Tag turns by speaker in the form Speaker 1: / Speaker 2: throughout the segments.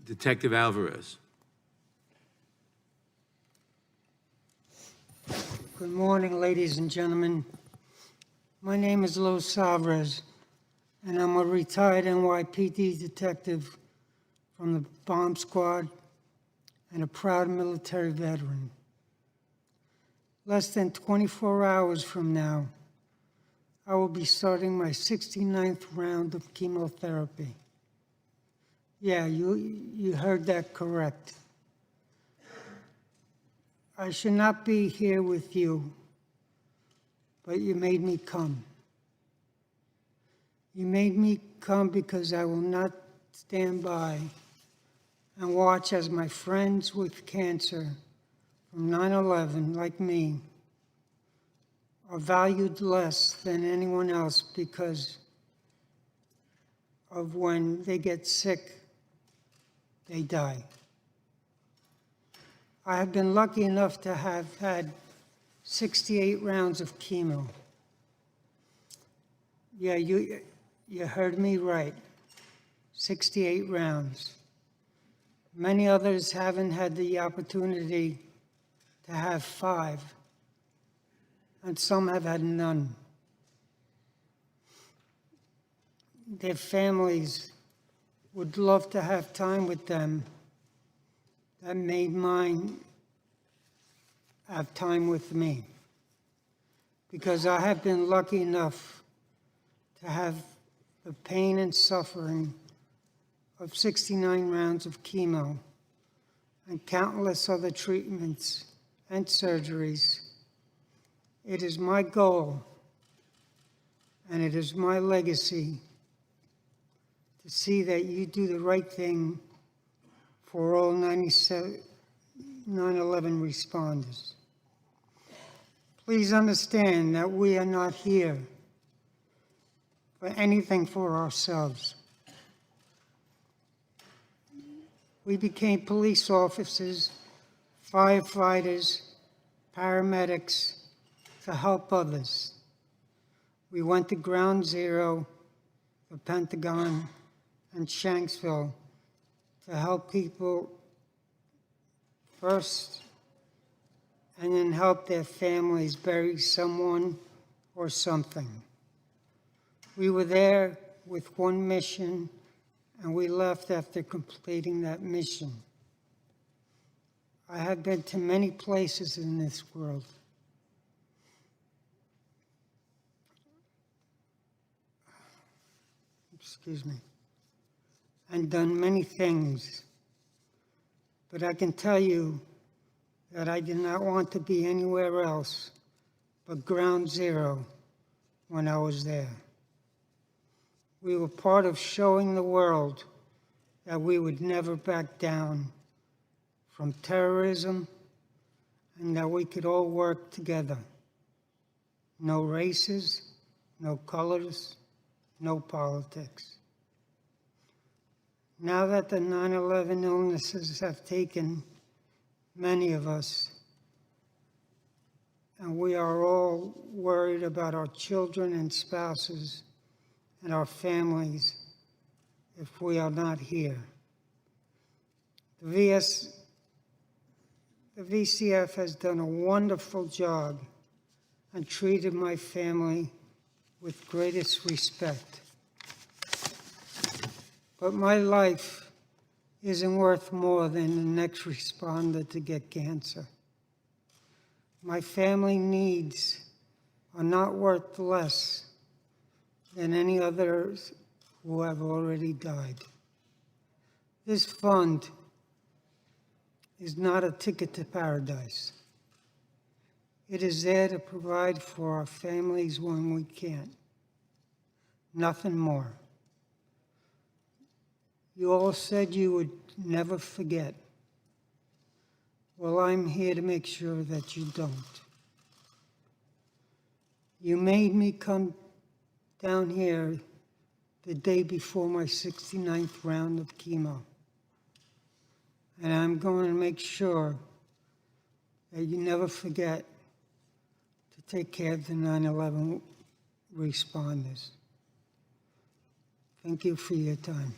Speaker 1: Detective Alvarez.
Speaker 2: Good morning, ladies and gentlemen. My name is Alvarez, and I'm a retired NYPD detective from the bomb squad and a proud military veteran. Less than 24 hours from now, I will be starting my 69th round of chemotherapy. Yeah, you heard that correct. I should not be here with you, but you made me come. You made me come because I will not stand by and watch as my friends with cancer from 9/11, like me, are valued less than anyone else because of when they get sick, they die. I have been lucky enough to have had 68 rounds of chemo. Yeah, you heard me right, 68 rounds. Many others haven't had the opportunity to have 5, and some have had none. Their families would love to have time with them. That made mine have time with me, because I have been lucky enough to have the pain and suffering of 69 rounds of chemo and countless other treatments and surgeries. It is my goal, and it is my legacy, to see that you do the right thing for all 9/11 responders. Please understand that we are not here for anything for ourselves. We became police officers, firefighters, paramedics to help others. We went to Ground Zero, the Pentagon, and Shanksville to help people first, and then help their families bury someone or something. We were there with one mission, and we left after completing that mission. I have been to many places in this world. Excuse me. And done many things. But I can tell you that I did not want to be anywhere else but Ground Zero when I was there. We were part of showing the world that we would never back down from terrorism, and that we could all work together. No races, no colors, no politics. Now that the 9/11 illnesses have taken many of us, and we are all worried about our children and spouses and our families if we are not here. The VCF has done a wonderful job and treated my family with greatest respect. But my life isn't worth more than the next responder to get cancer. My family needs are not worth less than any others who have already died. This fund is not a ticket to paradise. It is there to provide for our families when we can't. Nothing more. You all said you would never forget. Well, I'm here to make sure that you don't. You made me come down here the day before my 69th round of chemo. And I'm going to make sure that you never forget to take care of the 9/11 responders. Thank you for your time.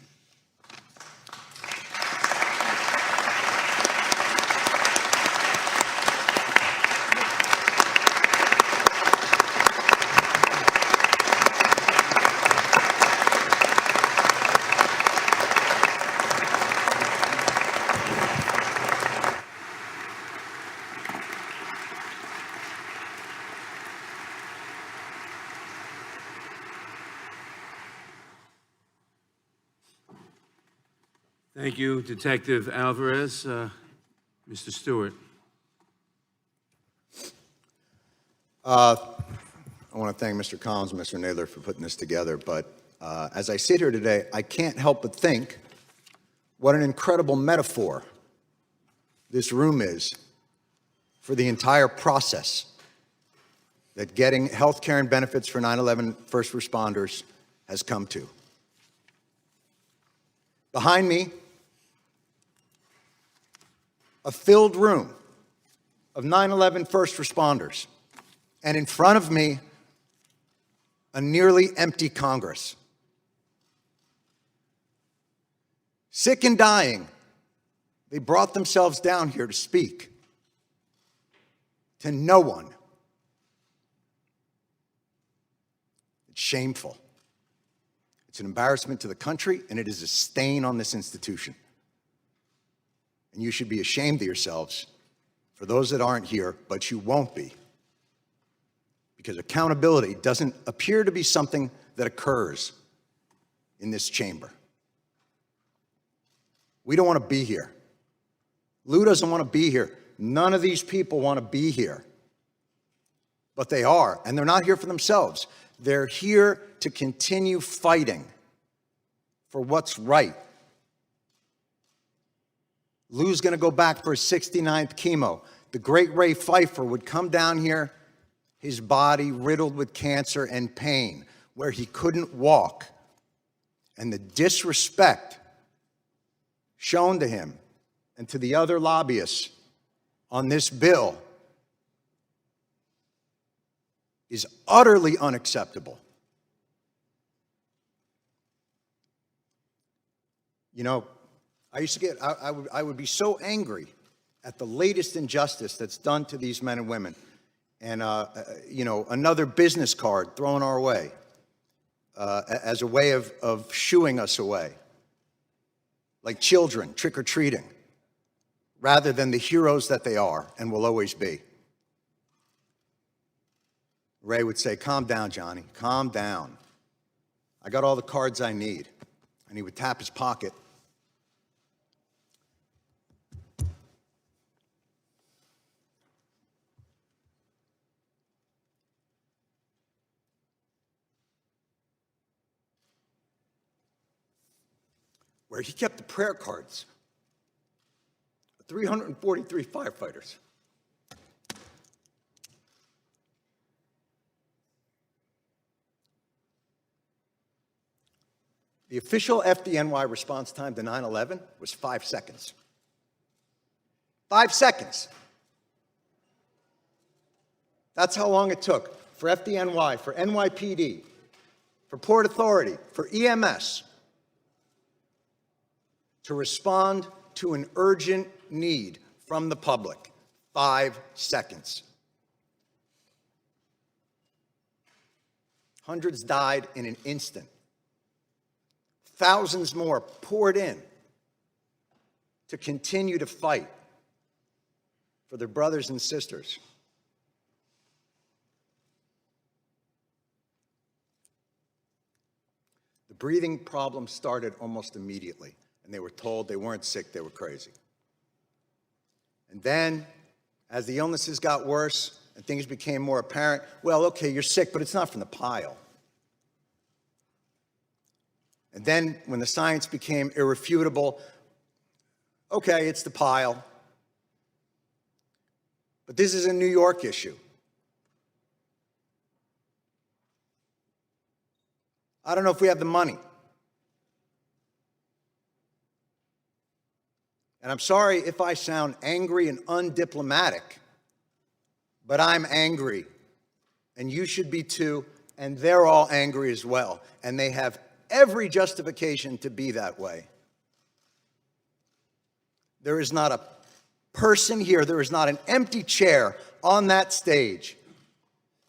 Speaker 1: Thank you, Detective Alvarez. Mr. Stewart.
Speaker 3: I want to thank Mr. Collins and Mr. Naylor for putting this together, but as I sit here today, I can't help but think what an incredible metaphor this room is for the entire process that getting health care and benefits for 9/11 first responders has come to. Behind me, a filled room of 9/11 first responders, and in front of me, a nearly empty Congress. Sick and dying, they brought themselves down here to speak to no one. It's shameful. It's an embarrassment to the country, and it is a stain on this institution. And you should be ashamed of yourselves for those that aren't here, but you won't be. Because accountability doesn't appear to be something that occurs in this chamber. We don't want to be here. Lou doesn't want to be here. None of these people want to be here. But they are, and they're not here for themselves. They're here to continue fighting for what's right. Lou's going to go back for his 69th chemo. The great Ray Pfeiffer would come down here, his body riddled with cancer and pain, where he couldn't walk. And the disrespect shown to him and to the other lobbyists on this bill is utterly unacceptable. You know, I would be so angry at the latest injustice that's done to these men and women. And, another business card thrown our way as a way of shooing us away, like children trick-or-treating, rather than the heroes that they are and will always be. Ray would say, "Calm down, Johnny, calm down. I got all the cards I need." And he would tap his pocket. Where he kept the prayer cards of 343 firefighters. The official FDNY response time to 9/11 was 5 seconds. 5 seconds. That's how long it took for FDNY, for NYPD, for Port Authority, for EMS to respond to an urgent need from the public. 5 seconds. Hundreds died in an instant. Thousands more poured in to continue to fight for their brothers and sisters. The breathing problem started almost immediately, and they were told they weren't sick, they were crazy. And then, as the illnesses got worse and things became more apparent, well, okay, you're sick, but it's not from the pile. And then, when the science became irrefutable, okay, it's the pile. But this is a New York issue. I don't know if we have the money. And I'm sorry if I sound angry and undiplomatic, but I'm angry. And you should be too, and they're all angry as well. And they have every justification to be that way. There is not a person here, there is not an empty chair on that stage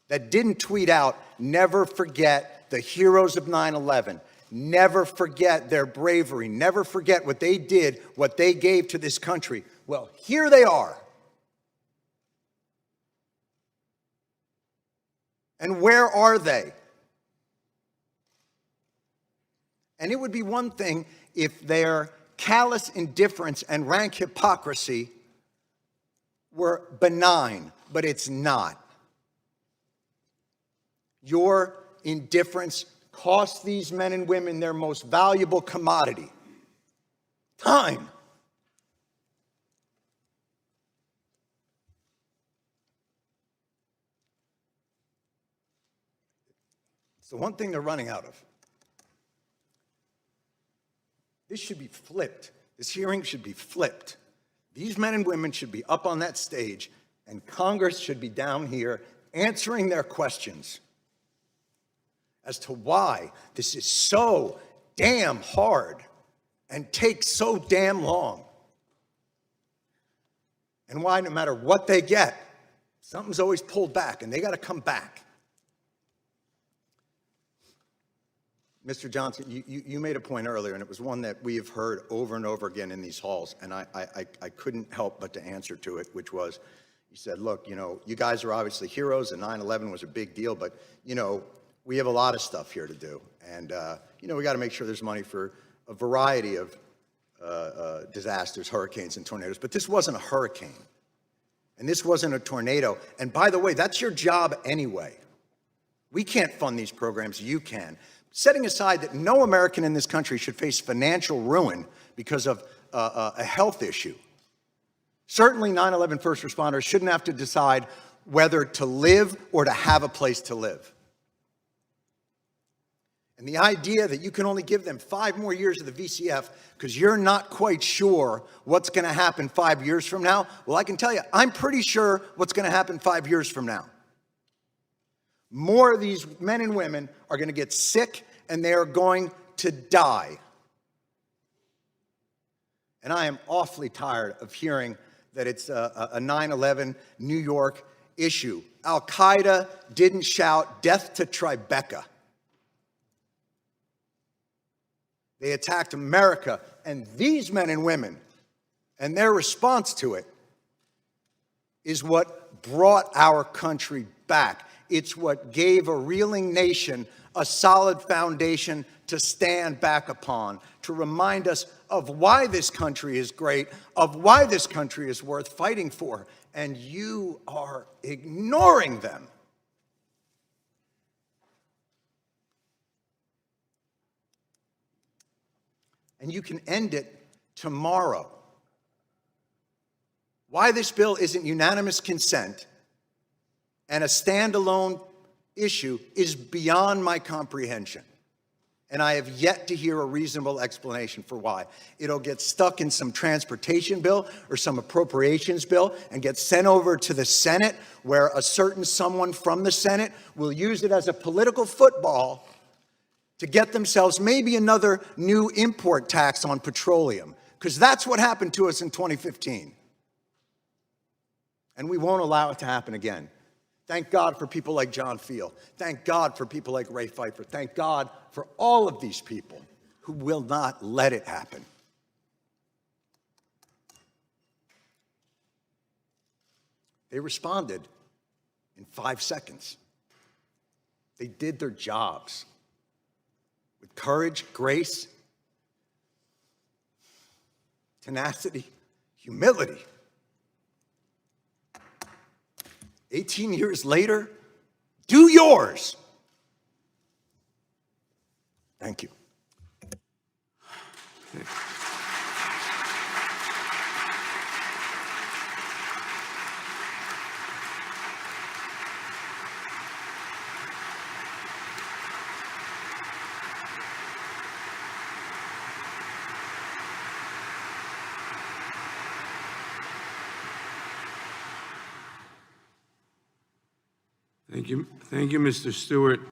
Speaker 3: that didn't tweet out, "Never forget the heroes of 9/11. Never forget their bravery. Never forget what they did, what they gave to this country." Well, here they are. And where are they? And it would be one thing if their callous indifference and rank hypocrisy were benign, but it's not. Your indifference cost these men and women their most valuable commodity, time. It's the one thing they're running out of. This should be flipped. This hearing should be flipped. These men and women should be up on that stage, and Congress should be down here answering their questions as to why this is so damn hard and takes so damn long. And why, no matter what they get, something's always pulled back, and they got to come back. Mr. Johnson, you made a point earlier, and it was one that we have heard over and over again in these halls, and I couldn't help but to answer to it, which was, you said, look, you guys are obviously heroes, and 9/11 was a big deal, but, we have a lot of stuff here to do. And, we got to make sure there's money for a variety of disasters, hurricanes, and tornadoes. But this wasn't a hurricane, and this wasn't a tornado. And by the way, that's your job anyway. We can't fund these programs, you can. Setting aside that no American in this country should face financial ruin because of a health issue. Certainly 9/11 first responders shouldn't have to decide whether to live or to have a place to live. And the idea that you can only give them 5 more years of the VCF because you're not quite sure what's going to happen 5 years from now, well, I can tell you, I'm pretty sure what's going to happen 5 years from now. More of these men and women are going to get sick, and they are going to die. And I am awfully tired of hearing that it's a 9/11 New York issue. Al-Qaeda didn't shout death to Tribeca. They attacked America, and these men and women, and their response to it is what brought our country back. It's what gave a reeling nation a solid foundation to stand back upon, to remind us of why this country is great, of why this country is worth fighting for. And you are ignoring them. And you can end it tomorrow. Why this bill isn't unanimous consent and a standalone issue is beyond my comprehension. And I have yet to hear a reasonable explanation for why. It'll get stuck in some transportation bill or some appropriations bill and get sent over to the Senate, where a certain someone from the Senate will use it as a political football to get themselves maybe another new import tax on petroleum, because that's what happened to us in 2015. And we won't allow it to happen again. Thank God for people like John Field. Thank God for people like Ray Pfeiffer. Thank God for all of these people who will not let it happen. They responded in 5 seconds. They did their jobs with courage, grace, tenacity, humility. 18 years later, do yours. Thank you.
Speaker 1: Thank you, Mr. Stewart.